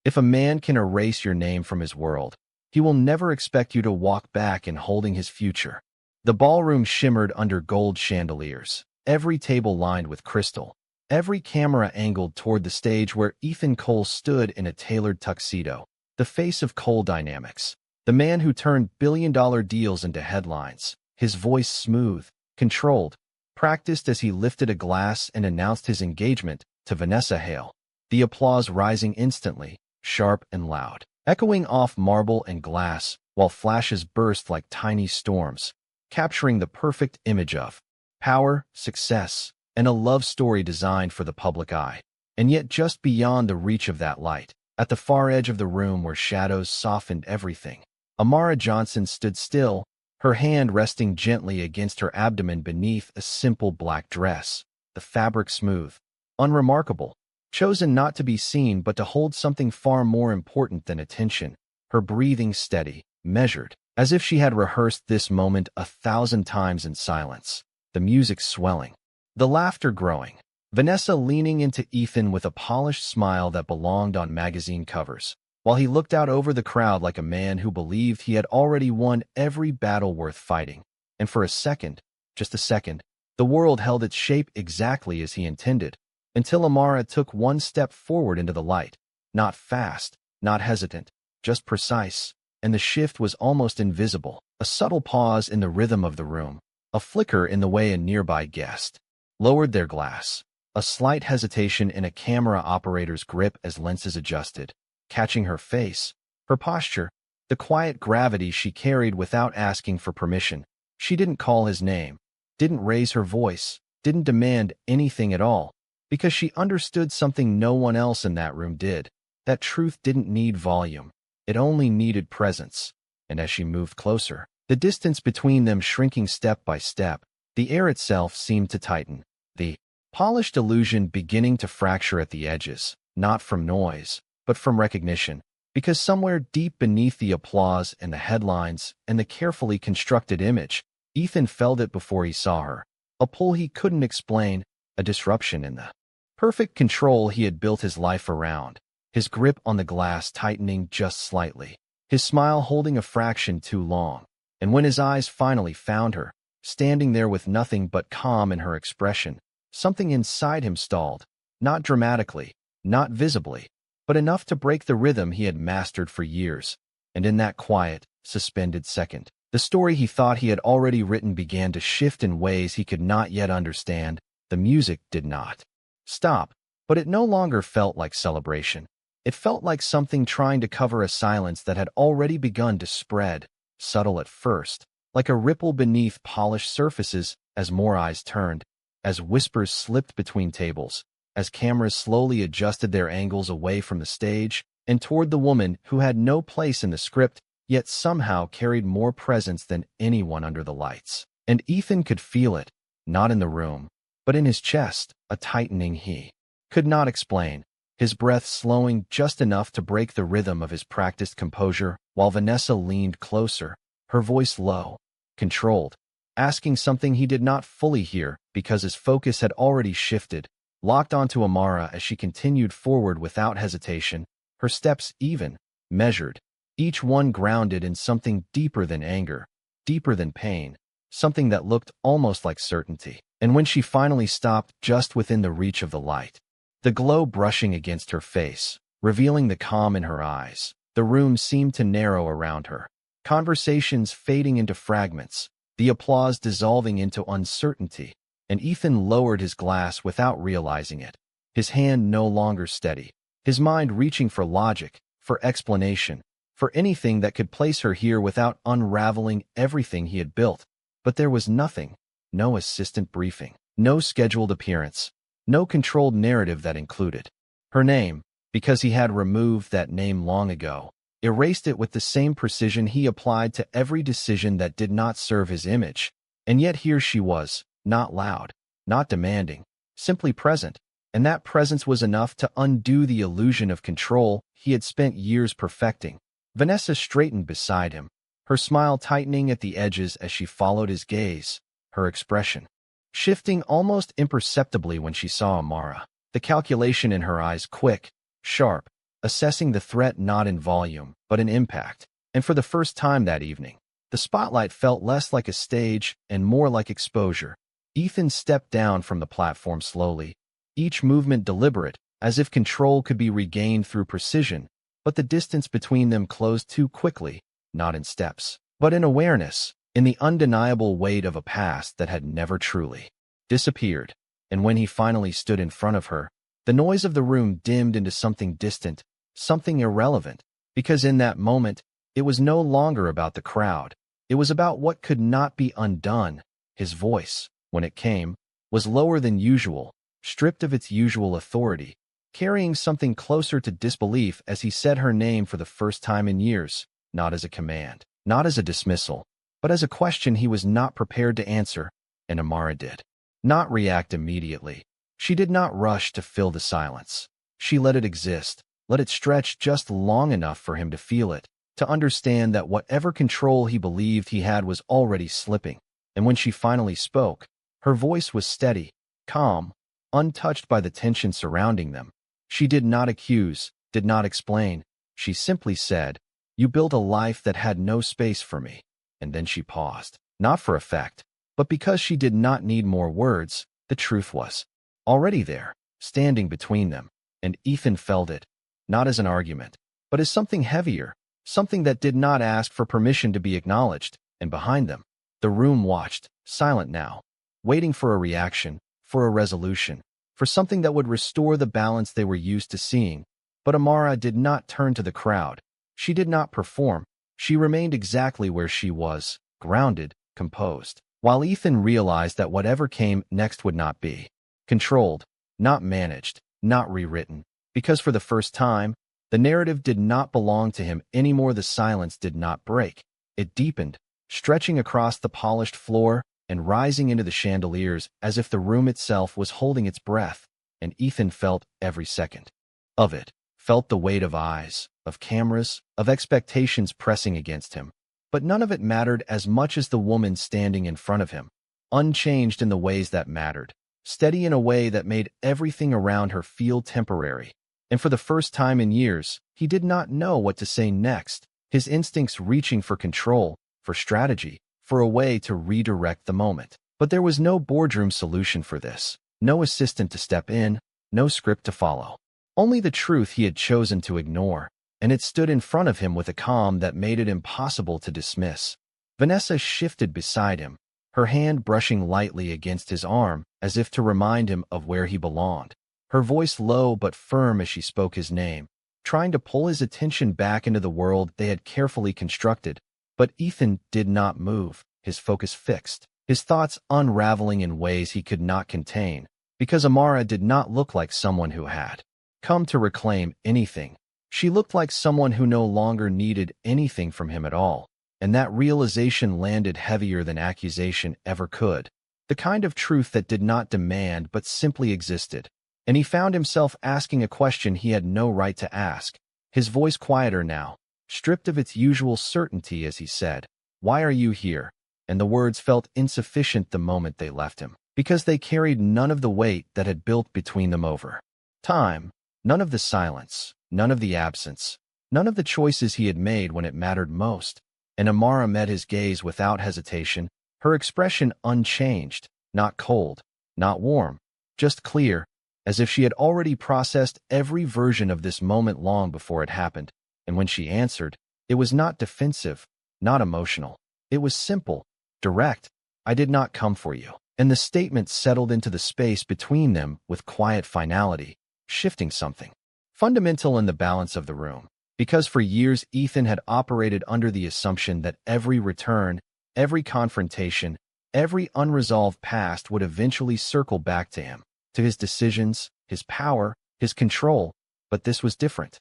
If a man can erase your name from his world, he will never expect you to walk back in holding his future. The ballroom shimmered under gold chandeliers, every table lined with crystal, every camera angled toward the stage where Ethan Cole stood in a tailored tuxedo, the face of Cole Dynamics, the man who turned billion-dollar deals into headlines, his voice smooth, controlled, practiced as he lifted a glass and announced his engagement to Vanessa Hale, the applause rising instantly, sharp and loud, echoing off marble and glass, while flashes burst like tiny storms, capturing the perfect image of power, success, and a love story designed for the public eye. And yet just beyond the reach of that light, at the far edge of the room where shadows softened everything, Amara Johnson stood still, her hand resting gently against her abdomen beneath a simple black dress, the fabric smooth, unremarkable, chosen not to be seen but to hold something far more important than attention, her breathing steady, measured, as if she had rehearsed this moment 1,000 times in silence, the music swelling, the laughter growing, Vanessa leaning into Ethan with a polished smile that belonged on magazine covers, while he looked out over the crowd like a man who believed he had already won every battle worth fighting. And for a second, just a second, the world held its shape exactly as he intended, until Amara took one step forward into the light, not fast, not hesitant, just precise, and the shift was almost invisible, a subtle pause in the rhythm of the room, a flicker in the way a nearby guest lowered their glass, a slight hesitation in a camera operator's grip as lenses adjusted, catching her face, her posture, the quiet gravity she carried without asking for permission. She didn't call his name, didn't raise her voice, didn't demand anything at all, because she understood something no one else in that room did. That truth didn't need volume. It only needed presence. And as she moved closer, the distance between them shrinking step by step, the air itself seemed to tighten, the polished illusion beginning to fracture at the edges, not from noise, but from recognition, because somewhere deep beneath the applause and the headlines and the carefully constructed image, Ethan felt it before he saw her, a pull he couldn't explain, a disruption in the perfect control he had built his life around, his grip on the glass tightening just slightly, his smile holding a fraction too long. And when his eyes finally found her, standing there with nothing but calm in her expression, something inside him stalled, not dramatically, not visibly, but enough to break the rhythm he had mastered for years. And in that quiet, suspended second, the story he thought he had already written began to shift in ways he could not yet understand. The music did not stop, but it no longer felt like celebration. It felt like something trying to cover a silence that had already begun to spread, subtle at first, like a ripple beneath polished surfaces as more eyes turned, as whispers slipped between tables, as cameras slowly adjusted their angles away from the stage and toward the woman who had no place in the script, yet somehow carried more presence than anyone under the lights. And Ethan could feel it, not in the room, but in his chest, a tightening he could not explain, his breath slowing just enough to break the rhythm of his practiced composure, while Vanessa leaned closer, her voice low, controlled, asking something he did not fully hear because his focus had already shifted, locked onto Amara as she continued forward without hesitation, her steps even, measured, each one grounded in something deeper than anger, deeper than pain, something that looked almost like certainty. And when she finally stopped just within the reach of the light, the glow brushing against her face, revealing the calm in her eyes, the room seemed to narrow around her, conversations fading into fragments, the applause dissolving into uncertainty, and Ethan lowered his glass without realizing it, his hand no longer steady, his mind reaching for logic, for explanation, for anything that could place her here without unraveling everything he had built. But there was nothing, no assistant briefing, no scheduled appearance, no controlled narrative that included her name, because he had removed that name long ago, erased it with the same precision he applied to every decision that did not serve his image. And yet here she was, not loud, not demanding, simply present, and that presence was enough to undo the illusion of control he had spent years perfecting. Vanessa straightened beside him, her smile tightening at the edges as she followed his gaze, her expression shifting almost imperceptibly when she saw Amara, the calculation in her eyes quick, sharp, assessing the threat not in volume, but in impact. And for the first time that evening, the spotlight felt less like a stage and more like exposure. Ethan stepped down from the platform slowly, each movement deliberate, as if control could be regained through precision, but the distance between them closed too quickly, not in steps, but in awareness, in the undeniable weight of a past that had never truly disappeared. And when he finally stood in front of her, the noise of the room dimmed into something distant, something irrelevant, because in that moment, it was no longer about the crowd. It was about what could not be undone. His voice, when it came, was lower than usual, stripped of its usual authority, carrying something closer to disbelief as he said her name for the first time in years, not as a command, not as a dismissal, but as a question he was not prepared to answer, and Amara did not react immediately. She did not rush to fill the silence. She let it exist, let it stretch just long enough for him to feel it, to understand that whatever control he believed he had was already slipping. And when she finally spoke, her voice was steady, calm, untouched by the tension surrounding them. She did not accuse, did not explain. She simply said, "You built a life that had no space for me." And then she paused, not for effect, but because she did not need more words. The truth was already there, standing between them, and Ethan felt it, not as an argument, but as something heavier, something that did not ask for permission to be acknowledged. And behind them, the room watched, silent now, waiting for a reaction, for a resolution, for something that would restore the balance they were used to seeing. But Amara did not turn to the crowd. She did not perform. She remained exactly where she was, grounded, composed, while Ethan realized that whatever came next would not be controlled, not managed, not rewritten, because for the first time, the narrative did not belong to him anymore. The silence did not break. It deepened, stretching across the polished floor and rising into the chandeliers as if the room itself was holding its breath, and Ethan felt every second of it, felt the weight of eyes, of cameras, of expectations pressing against him. But none of it mattered as much as the woman standing in front of him, unchanged in the ways that mattered, steady in a way that made everything around her feel temporary. And for the first time in years, he did not know what to say next, his instincts reaching for control, for strategy, for a way to redirect the moment. But there was no boardroom solution for this, no assistant to step in, no script to follow. Only the truth he had chosen to ignore, and it stood in front of him with a calm that made it impossible to dismiss. Vanessa shifted beside him, her hand brushing lightly against his arm as if to remind him of where he belonged, her voice low but firm as she spoke his name, trying to pull his attention back into the world they had carefully constructed. But Ethan did not move, his focus fixed, his thoughts unraveling in ways he could not contain, because Amara did not look like someone who had come to reclaim anything. She looked like someone who no longer needed anything from him at all, and that realization landed heavier than accusation ever could, the kind of truth that did not demand but simply existed. And he found himself asking a question he had no right to ask, his voice quieter now, stripped of its usual certainty as he said, "Why are you here?" And the words felt insufficient the moment they left him, because they carried none of the weight that had built between them over time, none of the silence, none of the absence, none of the choices he had made when it mattered most. And Amara met his gaze without hesitation, her expression unchanged, not cold, not warm, just clear, as if she had already processed every version of this moment long before it happened. And when she answered, it was not defensive, not emotional. It was simple, direct. "I did not come for you." And the statement settled into the space between them with quiet finality, shifting something fundamental in the balance of the room. Because for years Ethan had operated under the assumption that every return, every confrontation, every unresolved past would eventually circle back to him, to his decisions, his power, his control. But this was different.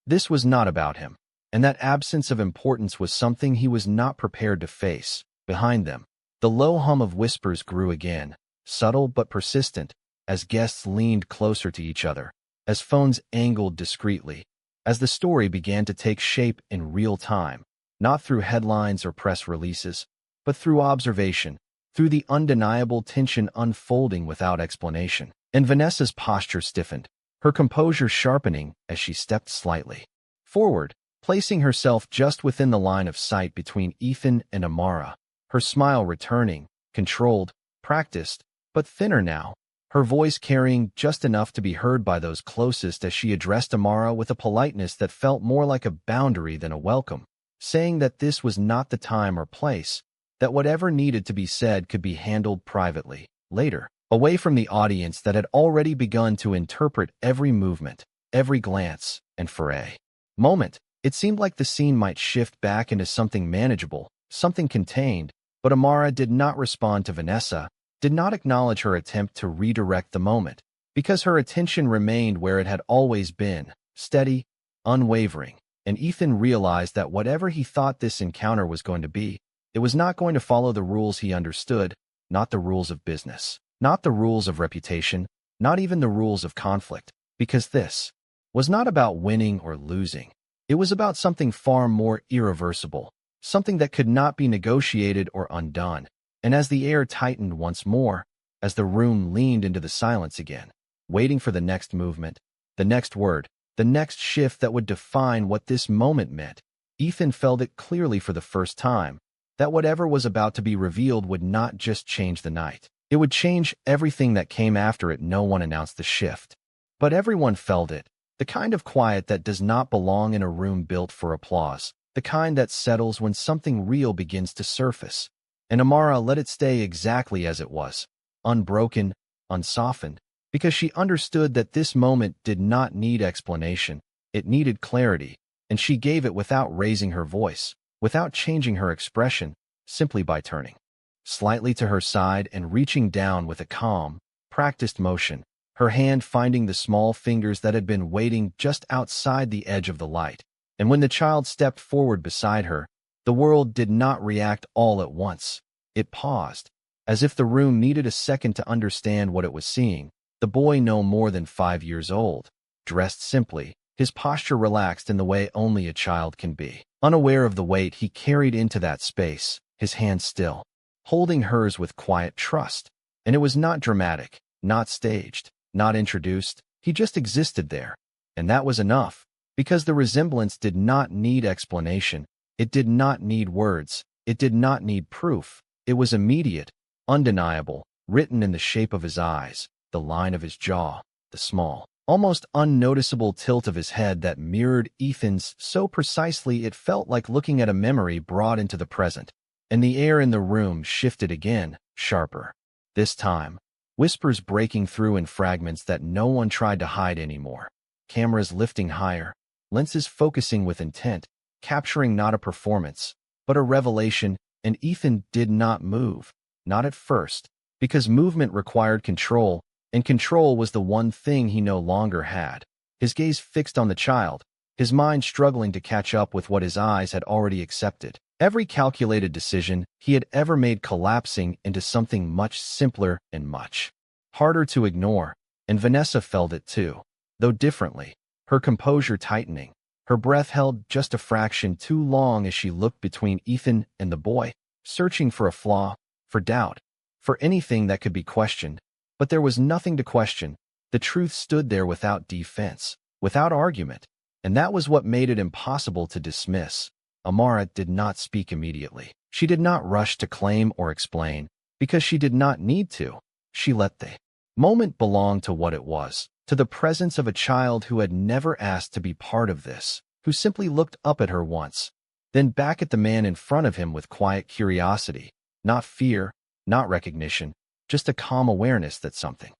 This was not about him, and that absence of importance was something he was not prepared to face. Behind them, the low hum of whispers grew again, subtle but persistent, as guests leaned closer to each other, as phones angled discreetly, as the story began to take shape in real time, not through headlines or press releases, but through observation, through the undeniable tension unfolding without explanation. And Vanessa's posture stiffened, her composure sharpening as she stepped slightly forward, placing herself just within the line of sight between Ethan and Amara, her smile returning, controlled, practiced, but thinner now, her voice carrying just enough to be heard by those closest as she addressed Amara with a politeness that felt more like a boundary than a welcome, saying that this was not the time or place, that whatever needed to be said could be handled privately, later, away from the audience that had already begun to interpret every movement, every glance, and for a moment, it seemed like the scene might shift back into something manageable, something contained, but Amara did not respond to Vanessa, did not acknowledge her attempt to redirect the moment, because her attention remained where it had always been, steady, unwavering, and Ethan realized that whatever he thought this encounter was going to be, it was not going to follow the rules he understood, not the rules of business, not the rules of reputation, not even the rules of conflict, because this was not about winning or losing. It was about something far more irreversible, something that could not be negotiated or undone. And as the air tightened once more, as the room leaned into the silence again, waiting for the next movement, the next word, the next shift that would define what this moment meant, Ethan felt it clearly for the first time, that whatever was about to be revealed would not just change the night. It would change everything that came after it. No one announced the shift, but everyone felt it, the kind of quiet that does not belong in a room built for applause, the kind that settles when something real begins to surface. And Amara let it stay exactly as it was, unbroken, unsoftened, because she understood that this moment did not need explanation, it needed clarity, and she gave it without raising her voice, without changing her expression, simply by turning slightly to her side and reaching down with a calm, practiced motion, her hand finding the small fingers that had been waiting just outside the edge of the light. And when the child stepped forward beside her, the world did not react all at once. It paused, as if the room needed a second to understand what it was seeing. The boy, no more than 5 years old, dressed simply, his posture relaxed in the way only a child can be, unaware of the weight he carried into that space, his hand still, holding hers with quiet trust. And it was not dramatic, not staged, not introduced, he just existed there. And that was enough, because the resemblance did not need explanation, it did not need words, it did not need proof. It was immediate, undeniable, written in the shape of his eyes, the line of his jaw, the small, almost unnoticeable tilt of his head that mirrored Ethan's so precisely it felt like looking at a memory brought into the present. And the air in the room shifted again, sharper. This time, whispers breaking through in fragments that no one tried to hide anymore. Cameras lifting higher, lenses focusing with intent, capturing not a performance, but a revelation, and Ethan did not move, not at first, because movement required control, and control was the one thing he no longer had. His gaze fixed on the child, his mind struggling to catch up with what his eyes had already accepted. Every calculated decision he had ever made collapsing into something much simpler and much harder to ignore, and Vanessa felt it too, though differently, her composure tightening, her breath held just a fraction too long as she looked between Ethan and the boy, searching for a flaw, for doubt, for anything that could be questioned. But there was nothing to question. The truth stood there without defense, without argument, and that was what made it impossible to dismiss. Amara did not speak immediately. She did not rush to claim or explain, because she did not need to. She let the moment belong to what it was, to the presence of a child who had never asked to be part of this, who simply looked up at her once, then back at the man in front of him with quiet curiosity, not fear, not recognition, just a calm awareness that something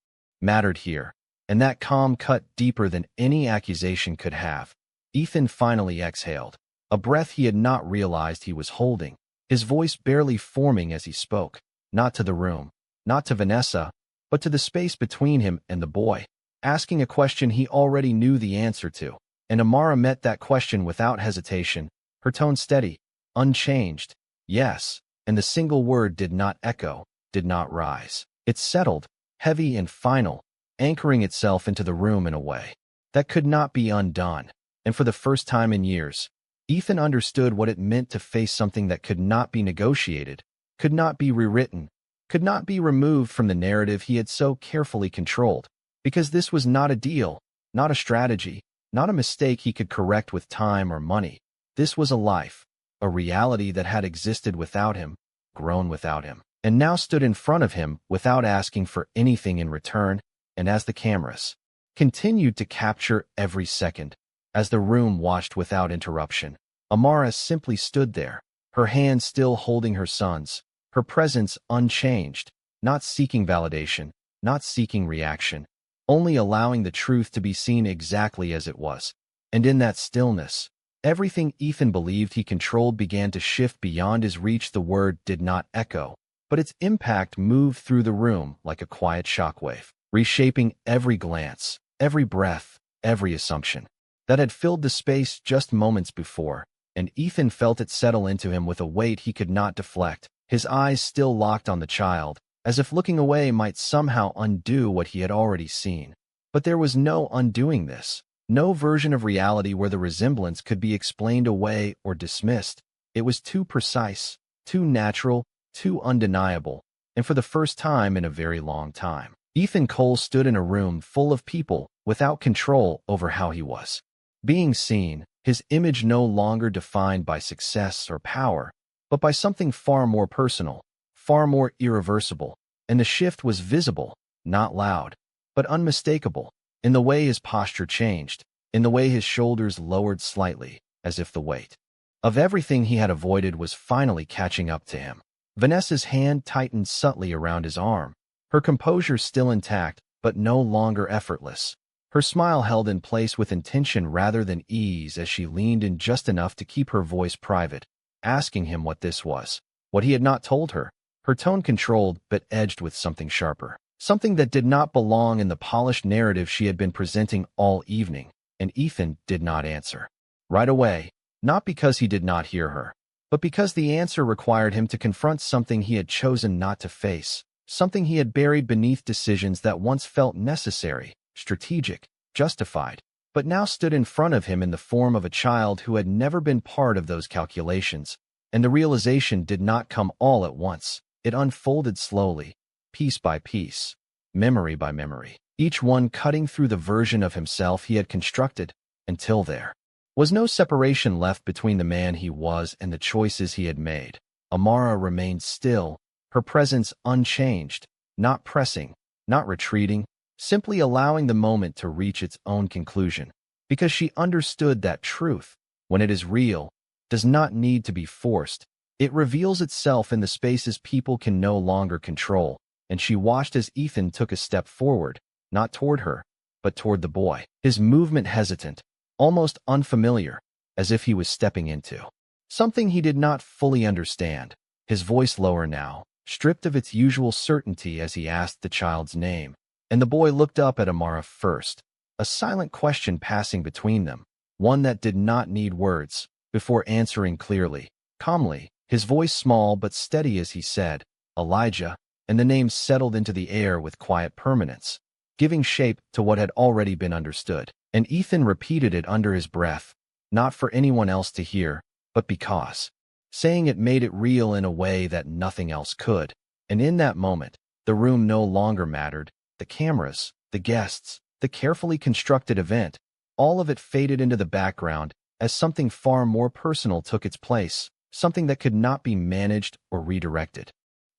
mattered here, and that calm cut deeper than any accusation could have. Ethan finally exhaled, a breath he had not realized he was holding, his voice barely forming as he spoke, not to the room, not to Vanessa, but to the space between him and the boy, asking a question he already knew the answer to. And Amara met that question without hesitation, her tone steady, unchanged, yes, and the single word did not echo, did not rise. It settled, heavy and final, anchoring itself into the room in a way that could not be undone. And for the first time in years, Ethan understood what it meant to face something that could not be negotiated, could not be rewritten, could not be removed from the narrative he had so carefully controlled, because this was not a deal, not a strategy, not a mistake he could correct with time or money. This was a life, a reality that had existed without him, grown without him, and now stood in front of him without asking for anything in return. And as the cameras continued to capture every second, as the room watched without interruption, Amara simply stood there, her hand still holding her son's, her presence unchanged, not seeking validation, not seeking reaction, only allowing the truth to be seen exactly as it was. And in that stillness, everything Ethan believed he controlled began to shift beyond his reach. The word did not echo, but its impact moved through the room like a quiet shockwave, reshaping every glance, every breath, every assumption that had filled the space just moments before. And Ethan felt it settle into him with a weight he could not deflect, his eyes still locked on the child, as if looking away might somehow undo what he had already seen. But there was no undoing this, no version of reality where the resemblance could be explained away or dismissed. It was too precise, too natural, too undeniable, and for the first time in a very long time, Ethan Cole stood in a room full of people without control over how he was being seen, his image no longer defined by success or power, but by something far more personal, far more irreversible. And the shift was visible, not loud, but unmistakable, in the way his posture changed, in the way his shoulders lowered slightly, as if the weight of everything he had avoided was finally catching up to him. Vanessa's hand tightened subtly around his arm, her composure still intact, but no longer effortless. Her smile held in place with intention rather than ease as she leaned in just enough to keep her voice private, asking him what this was, what he had not told her. Her tone controlled but edged with something sharper, something that did not belong in the polished narrative she had been presenting all evening. And Ethan did not answer right away, not because he did not hear her, but because the answer required him to confront something he had chosen not to face, something he had buried beneath decisions that once felt necessary, strategic, justified, but now stood in front of him in the form of a child who had never been part of those calculations. And the realization did not come all at once. It unfolded slowly, piece by piece, memory by memory, each one cutting through the version of himself he had constructed, until there was no separation left between the man he was and the choices he had made. Amara remained still, her presence unchanged, not pressing, not retreating, simply allowing the moment to reach its own conclusion, because she understood that truth, when it is real, does not need to be forced. It reveals itself in the spaces people can no longer control. And she watched as Ethan took a step forward, not toward her, but toward the boy, his movement hesitant, almost unfamiliar, as if he was stepping into something he did not fully understand, his voice lower now, stripped of its usual certainty as he asked the child's name. And the boy looked up at Amara first, a silent question passing between them, one that did not need words, before answering clearly, calmly, his voice small but steady as he said, "Elijah," and the name settled into the air with quiet permanence, giving shape to what had already been understood. And Ethan repeated it under his breath, not for anyone else to hear, but because saying it made it real in a way that nothing else could. And in that moment, the room no longer mattered. The cameras, the guests, the carefully constructed event, all of it faded into the background as something far more personal took its place, something that could not be managed or redirected.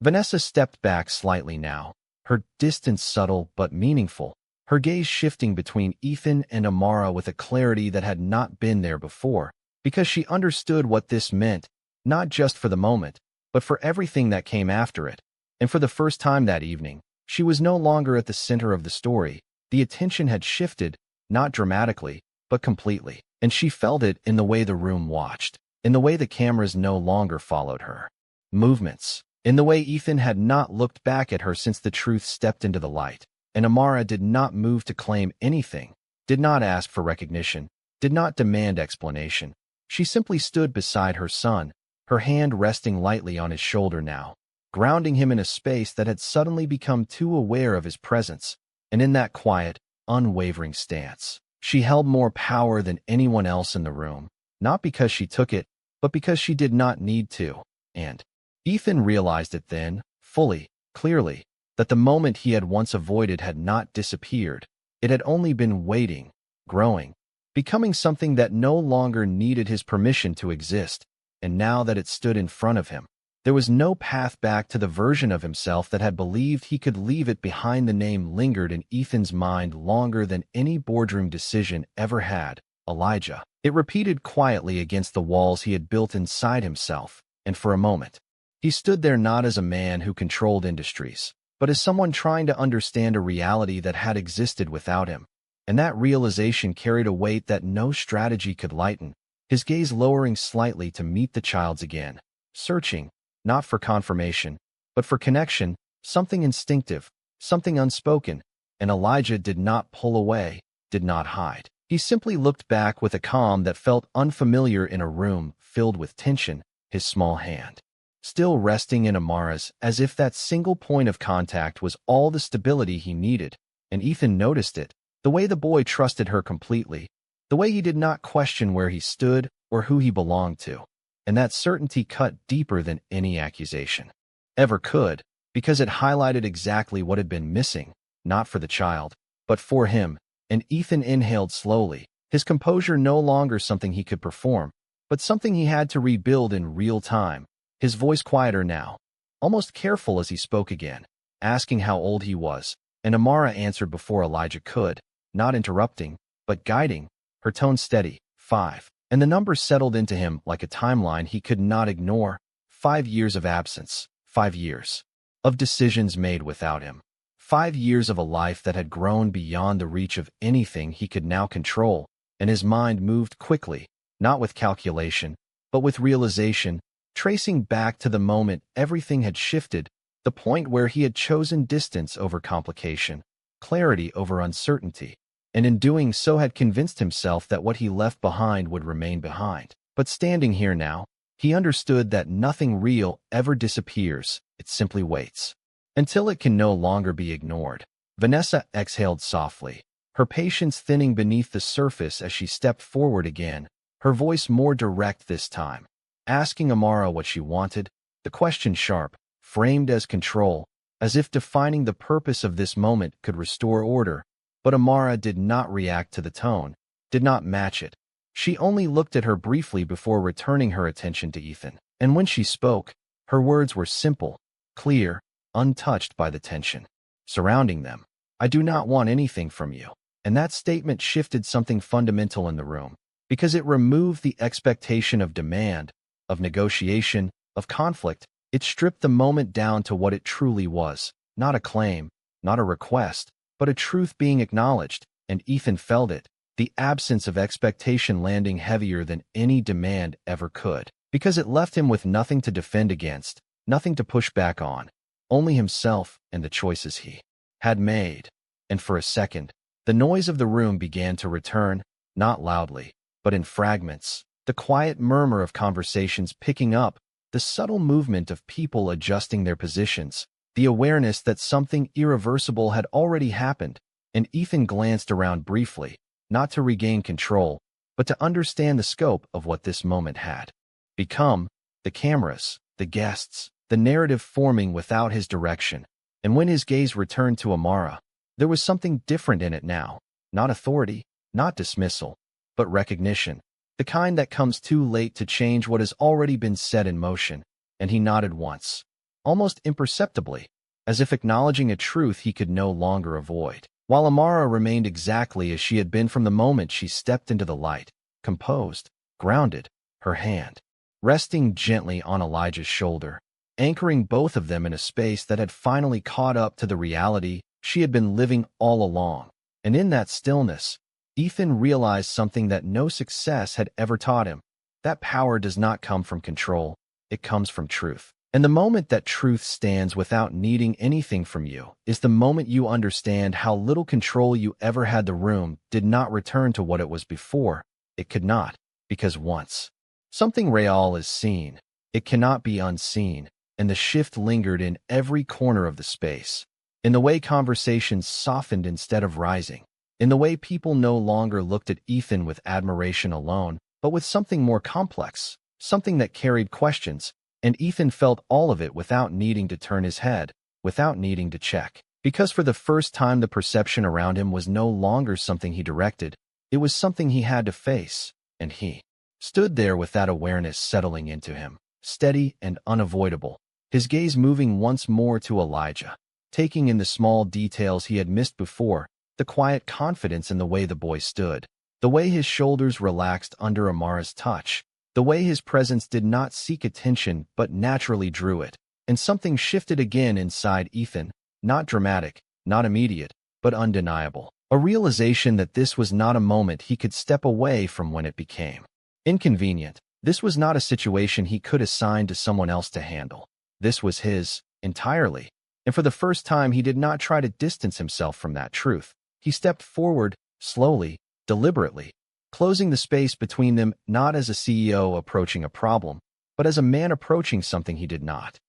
Vanessa stepped back slightly now, her distance subtle but meaningful, her gaze shifting between Ethan and Amara with a clarity that had not been there before, because she understood what this meant, not just for the moment, but for everything that came after it. And for the first time that evening, she was no longer at the center of the story. The attention had shifted, not dramatically, but completely. And she felt it in the way the room watched, in the way the cameras no longer followed her movements, in the way Ethan had not looked back at her since the truth stepped into the light. And Amara did not move to claim anything, did not ask for recognition, did not demand explanation. She simply stood beside her son, her hand resting lightly on his shoulder now, grounding him in a space that had suddenly become too aware of his presence. And in that quiet, unwavering stance, she held more power than anyone else in the room, not because she took it, but because she did not need to. And Ethan realized it then, fully, clearly, that the moment he had once avoided had not disappeared. It had only been waiting, growing, becoming something that no longer needed his permission to exist. And now that it stood in front of him, there was no path back to the version of himself that had believed he could leave it behind. The name lingered in Ethan's mind longer than any boardroom decision ever had. Elijah. It repeated quietly against the walls he had built inside himself, and for a moment, he stood there not as a man who controlled industries, but as someone trying to understand a reality that had existed without him. And that realization carried a weight that no strategy could lighten, his gaze lowering slightly to meet the child's again, searching, not for confirmation, but for connection, something instinctive, something unspoken. And Elijah did not pull away, did not hide. He simply looked back with a calm that felt unfamiliar in a room filled with tension, his small hand still resting in Amara's, as if that single point of contact was all the stability he needed. And Ethan noticed it, the way the boy trusted her completely, the way he did not question where he stood or who he belonged to. And that certainty cut deeper than any accusation ever could, because it highlighted exactly what had been missing, not for the child, but for him. And Ethan inhaled slowly, his composure no longer something he could perform, but something he had to rebuild in real time, his voice quieter now, almost careful as he spoke again, asking how old he was. And Amara answered before Elijah could, not interrupting, but guiding, her tone steady. 5. And the number settled into him like a timeline he could not ignore. 5 years of absence, 5 years of decisions made without him, 5 years of a life that had grown beyond the reach of anything he could now control. And his mind moved quickly, not with calculation, but with realization, tracing back to the moment everything had shifted, the point where he had chosen distance over complication, clarity over uncertainty, and in doing so had convinced himself that what he left behind would remain behind. But standing here now, he understood that nothing real ever disappears, it simply waits until it can no longer be ignored. Vanessa exhaled softly, her patience thinning beneath the surface as she stepped forward again, her voice more direct this time, asking Amara what she wanted, the question sharp, framed as control, as if defining the purpose of this moment could restore order. But Amara did not react to the tone, did not match it. She only looked at her briefly before returning her attention to Ethan. And when she spoke, her words were simple, clear, untouched by the tension surrounding them. I do not want anything from you. And that statement shifted something fundamental in the room, because it removed the expectation of demand, of negotiation, of conflict. It stripped the moment down to what it truly was, not a claim, not a request, but a truth being acknowledged. And Ethan felt it, the absence of expectation landing heavier than any demand ever could, because it left him with nothing to defend against, nothing to push back on, only himself and the choices he had made. And for a second, the noise of the room began to return, not loudly, but in fragments, the quiet murmur of conversations picking up, the subtle movement of people adjusting their positions, the awareness that something irreversible had already happened. And Ethan glanced around briefly, not to regain control, but to understand the scope of what this moment had become, the cameras, the guests, the narrative forming without his direction. And when his gaze returned to Amara, there was something different in it now, not authority, not dismissal, but recognition, the kind that comes too late to change what has already been set in motion. And he nodded once, almost imperceptibly, as if acknowledging a truth he could no longer avoid, while Amara remained exactly as she had been from the moment she stepped into the light, composed, grounded, her hand resting gently on Elijah's shoulder, anchoring both of them in a space that had finally caught up to the reality she had been living all along. And in that stillness, Ethan realized something that no success had ever taught him. That power does not come from control, it comes from truth. And the moment that truth stands without needing anything from you is the moment you understand how little control you ever had. The room did not return to what it was before. It could not, because once something real is seen, it cannot be unseen. And the shift lingered in every corner of the space, in the way conversations softened instead of rising, in the way people no longer looked at Ethan with admiration alone, but with something more complex, something that carried questions. And Ethan felt all of it without needing to turn his head, without needing to check, because for the first time the perception around him was no longer something he directed, It was something he had to face, and he stood there with that awareness settling into him, steady and unavoidable, his gaze moving once more to Elijah, taking in the small details he had missed before, the quiet confidence in the way the boy stood, the way his shoulders relaxed under Amara's touch, the way his presence did not seek attention but naturally drew it, and something shifted again inside Ethan, not dramatic, not immediate, but undeniable. A realization that this was not a moment he could step away from when it became inconvenient. This was not a situation he could assign to someone else to handle. This was his, entirely. And for the first time, he did not try to distance himself from that truth. He stepped forward, slowly, deliberately, closing the space between them not as a CEO approaching a problem, but as a man approaching something he did not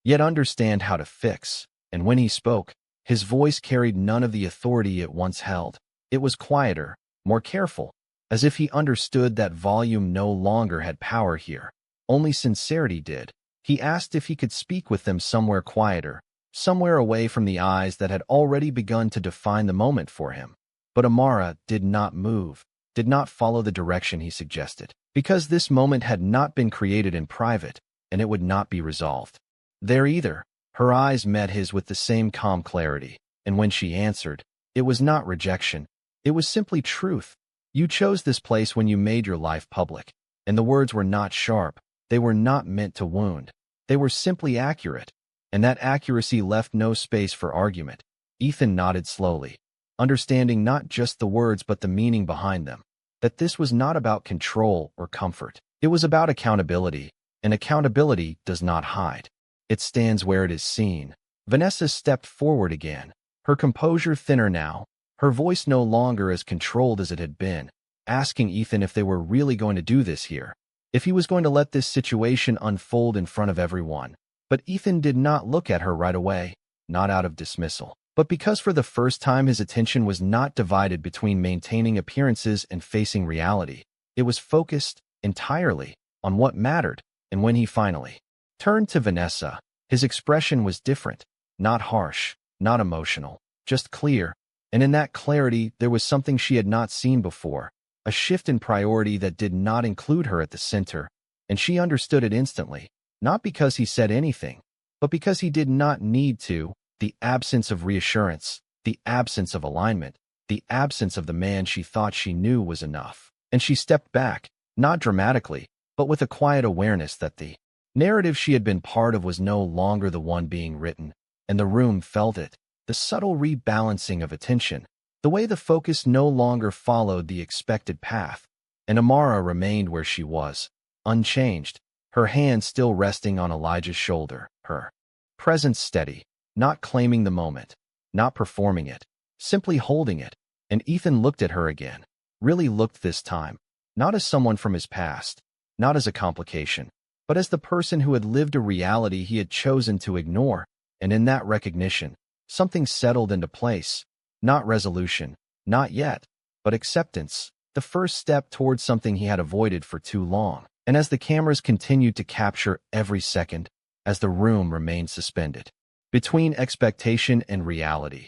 yet understand how to fix. And when he spoke, his voice carried none of the authority it once held. It was quieter, more careful, as if he understood that volume no longer had power here. Only sincerity did. He asked if he could speak with them somewhere quieter, somewhere away from the eyes that had already begun to define the moment for him. But Amara did not move, did not follow the direction he suggested, because this moment had not been created in private, and it would not be resolved there either. Her eyes met his with the same calm clarity, and when she answered, it was not rejection, it was simply truth. You chose this place when you made your life public, and the words were not sharp, they were not meant to wound. They were simply accurate, and that accuracy left no space for argument. Ethan nodded slowly, understanding not just the words but the meaning behind them, that this was not about control or comfort. It was about accountability, and accountability does not hide. It stands where it is seen. Vanessa stepped forward again, her composure thinner now, her voice no longer as controlled as it had been, asking Ethan if they were really going to do this here, if he was going to let this situation unfold in front of everyone. But Ethan did not look at her right away, not out of dismissal, but because for the first time his attention was not divided between maintaining appearances and facing reality. It was focused entirely on what mattered. And when he finally turned to Vanessa, his expression was different, not harsh, not emotional, just clear, and in that clarity there was something she had not seen before, a shift in priority that did not include her at the center, and she understood it instantly, not because he said anything, but because he did not need to. The absence of reassurance, the absence of alignment, the absence of the man she thought she knew was enough. And she stepped back, not dramatically, but with a quiet awareness that the narrative she had been part of was no longer the one being written, and the room felt it, the subtle rebalancing of attention, the way the focus no longer followed the expected path, and Amara remained where she was, unchanged, her hand still resting on Elijah's shoulder, her presence steady, not claiming the moment, not performing it, simply holding it. And Ethan looked at her again, really looked this time, not as someone from his past, not as a complication, but as the person who had lived a reality he had chosen to ignore. And in that recognition, something settled into place, not resolution, not yet, but acceptance, the first step towards something he had avoided for too long. And as the cameras continued to capture every second, as the room remained suspended between expectation and reality,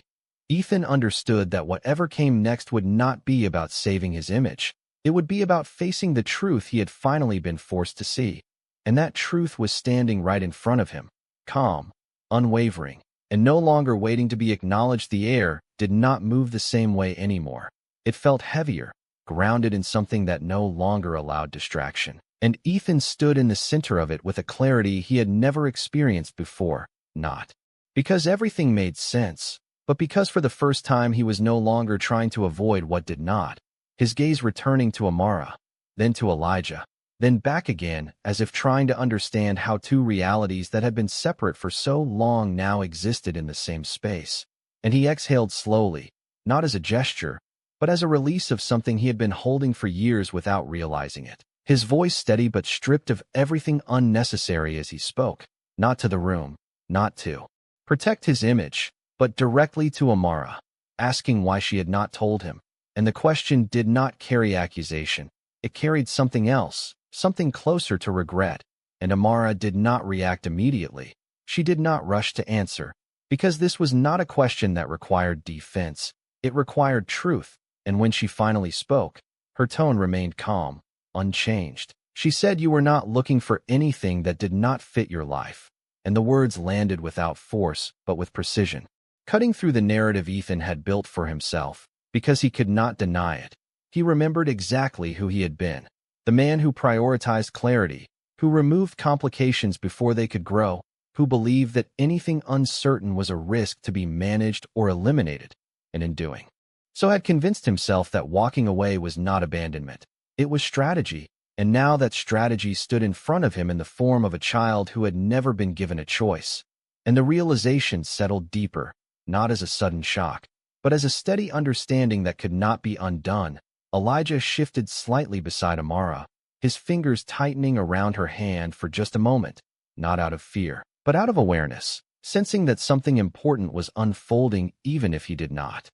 Ethan understood that whatever came next would not be about saving his image. It would be about facing the truth he had finally been forced to see. And that truth was standing right in front of him, calm, unwavering, and no longer waiting to be acknowledged. The air did not move the same way anymore. It felt heavier, grounded in something that no longer allowed distraction. And Ethan stood in the center of it with a clarity he had never experienced before, not because everything made sense, but because for the first time he was no longer trying to avoid what did not, his gaze returning to Amara, then to Elijah, then back again, as if trying to understand how two realities that had been separate for so long now existed in the same space. And he exhaled slowly, not as a gesture, but as a release of something he had been holding for years without realizing it. His voice steady but stripped of everything unnecessary as he spoke, not to the room, not to protect his image, but directly to Amara, asking why she had not told him. And the question did not carry accusation. It carried something else, something closer to regret. And Amara did not react immediately. She did not rush to answer, because this was not a question that required defense. It required truth. And when she finally spoke, Her tone remained calm, unchanged. She said, "You were not looking for anything that did not fit your life." And the words landed without force, but with precision, cutting through the narrative Ethan had built for himself, because he could not deny it. He remembered exactly who he had been. The man who prioritized clarity, who removed complications before they could grow, who believed that anything uncertain was a risk to be managed or eliminated, and in doing so had convinced himself that walking away was not abandonment. It was strategy, and now that strategy stood in front of him in the form of a child who had never been given a choice. And the realization settled deeper, not as a sudden shock, but as a steady understanding that could not be undone. Elijah shifted slightly beside Amara, his fingers tightening around her hand for just a moment, not out of fear, but out of awareness, sensing that something important was unfolding even if he did not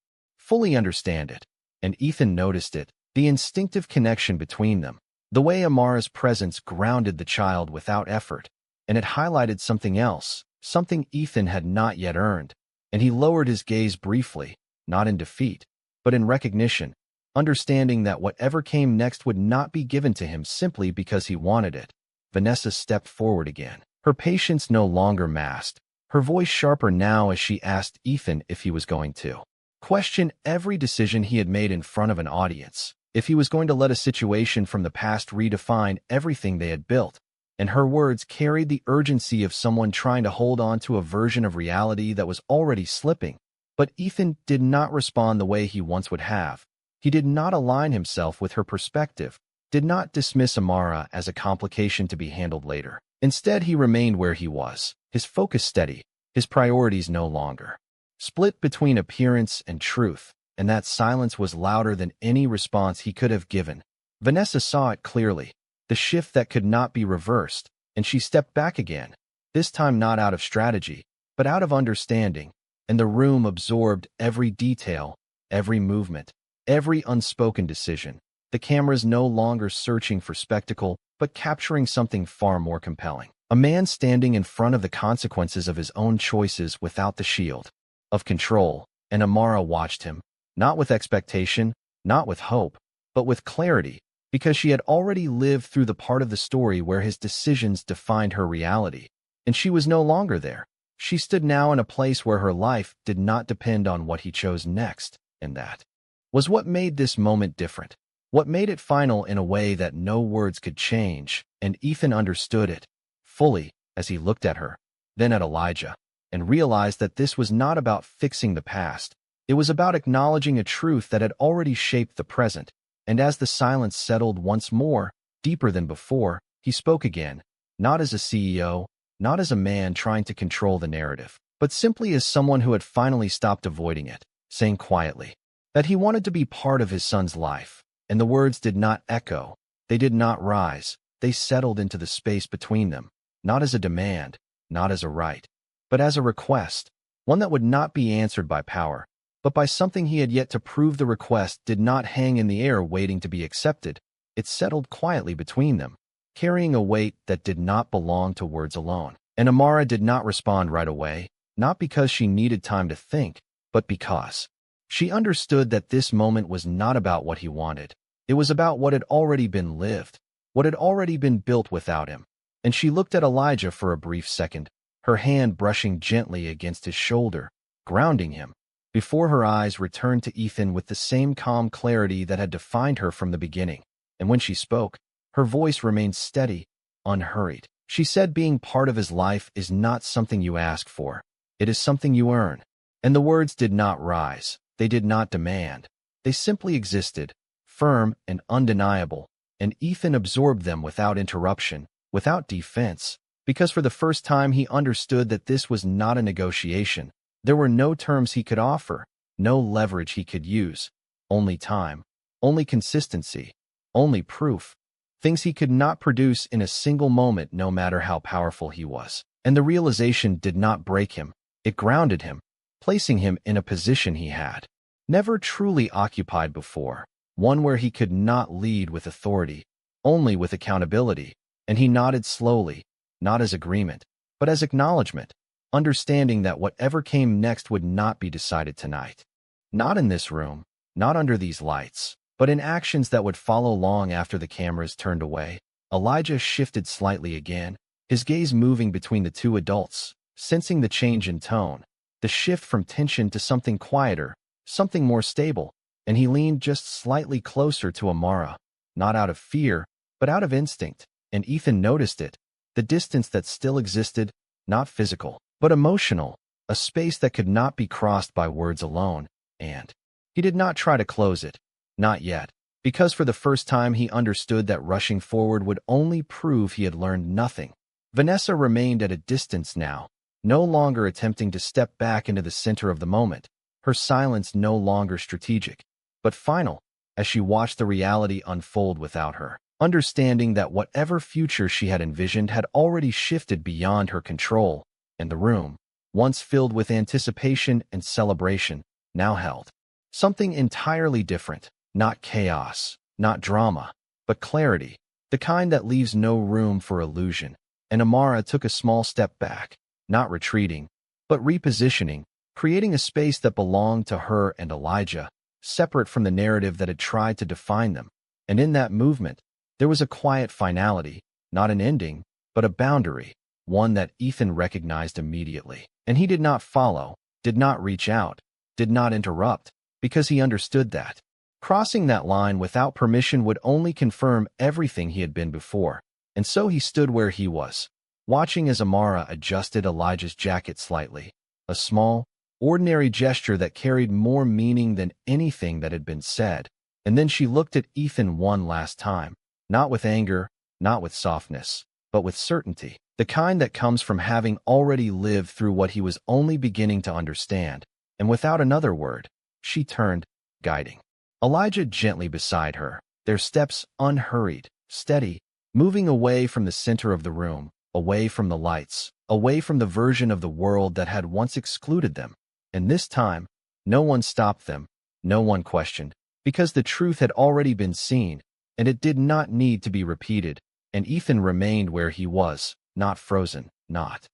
fully understand it. And Ethan noticed it, the instinctive connection between them, the way Amara's presence grounded the child without effort, and it highlighted something else, something Ethan had not yet earned. And he lowered his gaze briefly, not in defeat, but in recognition, understanding that whatever came next would not be given to him simply because he wanted it. Vanessa stepped forward again, her patience no longer masked, her voice sharper now as she asked Ethan if he was going to question every decision he had made in front of an audience, if he was going to let a situation from the past redefine everything they had built. And her words carried the urgency of someone trying to hold on to a version of reality that was already slipping. But Ethan did not respond the way he once would have. He did not align himself with her perspective, did not dismiss Amara as a complication to be handled later. Instead, he remained where he was, his focus steady, his priorities no longer split between appearance and truth, and that silence was louder than any response he could have given. Vanessa saw it clearly, the shift that could not be reversed, and she stepped back again, this time not out of strategy, but out of understanding, and the room absorbed every detail, every movement, every unspoken decision. The cameras no longer searching for spectacle, but capturing something far more compelling. A man standing in front of the consequences of his own choices without the shield of control, and Amara watched him, not with expectation, not with hope, but with clarity, because she had already lived through the part of the story where his decisions defined her reality, and she was no longer there. She stood now in a place where her life did not depend on what he chose next, and that was what made this moment different, what made it final in a way that no words could change, and Ethan understood it fully as he looked at her, then at Elijah, and realized that this was not about fixing the past. It was about acknowledging a truth that had already shaped the present. And as the silence settled once more, deeper than before, he spoke again, not as a CEO, not as a man trying to control the narrative, but simply as someone who had finally stopped avoiding it, saying quietly that he wanted to be part of his son's life. And the words did not echo, they did not rise, they settled into the space between them, not as a demand, not as a right, but as a request, one that would not be answered by power, but by something he had yet to prove. The request did not hang in the air waiting to be accepted. It settled quietly between them, carrying a weight that did not belong to words alone. And Amara did not respond right away, not because she needed time to think, but because she understood that this moment was not about what he wanted. It was about what had already been lived, what had already been built without him. And she looked at Elijah for a brief second, her hand brushing gently against his shoulder, grounding him, before her eyes returned to Ethan with the same calm clarity that had defined her from the beginning. And when she spoke, her voice remained steady, unhurried. She said, "Being part of his life is not something you ask for. It is something you earn." And the words did not rise. They did not demand. They simply existed, firm and undeniable, and Ethan absorbed them without interruption, without defense, because for the first time he understood that this was not a negotiation. There were no terms he could offer, no leverage he could use, only time, only consistency, only proof, things he could not produce in a single moment no matter how powerful he was. And the realization did not break him, it grounded him, placing him in a position he had never truly occupied before, one where he could not lead with authority, only with accountability. And he nodded slowly, not as agreement, but as acknowledgement, understanding that whatever came next would not be decided tonight. Not in this room, not under these lights, But in actions that would follow long after the cameras turned away, Elijah shifted slightly again, his gaze moving between the two adults, sensing the change in tone, the shift from tension to something quieter, something more stable, and he leaned just slightly closer to Amara, not out of fear, but out of instinct, and Ethan noticed it, the distance that still existed, not physical, but emotional, a space that could not be crossed by words alone, and he did not try to close it, not yet, because for the first time he understood that rushing forward would only prove he had learned nothing. Vanessa remained at a distance now, no longer attempting to step back into the center of the moment, her silence no longer strategic, but final, as she watched the reality unfold without her, understanding that whatever future she had envisioned had already shifted beyond her control, and the room, once filled with anticipation and celebration, now held something entirely different, not chaos, not drama, but clarity, the kind that leaves no room for illusion. And Amara took a small step back, not retreating, but repositioning, creating a space that belonged to her and Elijah, separate from the narrative that had tried to define them. And in that movement, there was a quiet finality, not an ending, but a boundary, one that Ethan recognized immediately. And he did not follow, did not reach out, did not interrupt, because he understood that crossing that line without permission would only confirm everything he had been before. And so he stood where he was, watching as Amara adjusted Elijah's jacket slightly, a small, ordinary gesture that carried more meaning than anything that had been said. And then she looked at Ethan one last time, not with anger, not with softness, but with certainty, the kind that comes from having already lived through what he was only beginning to understand. And without another word, she turned, guiding Elijah gently beside her, their steps unhurried, steady, moving away from the center of the room, away from the lights, away from the version of the world that had once excluded them. And this time, no one stopped them, no one questioned, because the truth had already been seen, and it did not need to be repeated, and Ethan remained where he was, not frozen, not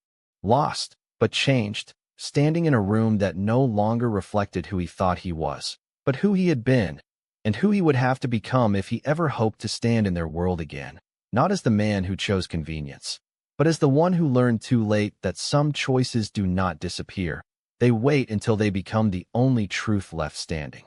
lost, but changed, standing in a room that no longer reflected who he thought he was, but who he had been, and who he would have to become if he ever hoped to stand in their world again, not as the man who chose convenience, but as the one who learned too late that some choices do not disappear, they wait until they become the only truth left standing.